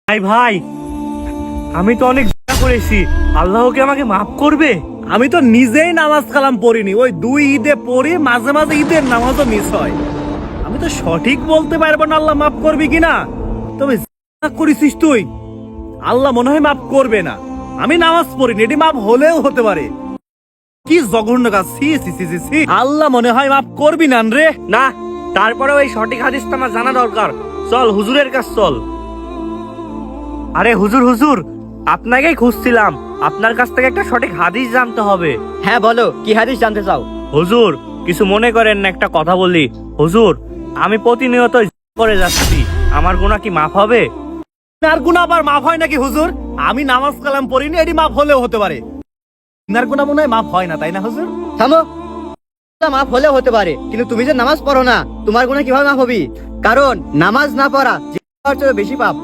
ভাই ভাই, আমি তো অনেক গুনাহ করেছি, আল্লাহ কি আমাকে মাফ করবে? আমি তো নিজেই নামাজ কালাম পড়িনি, ওই 2 ঈদে পড়ি, মাঝে মাঝে ঈদের নামাজও মিস হয়। আমি তো সঠিক বলতে পারবো না আল্লাহ মাফ করবি কিনা, তবে যা করেছিস তুই আল্লাহ মনে হয় মাফ করবে না। আমি নামাজ পড়িনি, এটি মাফ হলেও হতে পারে। কি জঘন্য কাজ! সি সি সি সি সি, আল্লাহ মনে হয় মাফ করবি না রে। না, তারপরেও এই সঠিক হাদিসটা আমার জানা দরকার। চল হুজুরের কাছে চল। আরে হুজুর হুজুর, আপনাকেই খুঁজছিলাম, আপনার কাছ থেকে একটা সঠিক হাদিস জানতে হবে। হ্যাঁ বলো, কি হাদিস জানতে চাও? হুজুর কিছু মনে করেন না, একটা কথা বলি। হুজুর, আমি প্রতিনিয়ত করে যাচ্ছি, আমার গুনাহ কি মাফ হবে? আর গুনাহ আবার মাফ হয় নাকি হুজুর? আমি নামাজ কালাম পড়িনি, এটি মাফ হলেও হতে পারে। ইনার গুনাহ মনে হয় মাফ হয় না, তাই না হুজুর? থামো। মাফ হলেও হতে পারে, কিন্তু তুমি যে নামাজ পড়ো না, তোমার গুনাহ কিভাবে মাফ হবি? কারণ নামাজ না পড়া যে বেশি পাপ।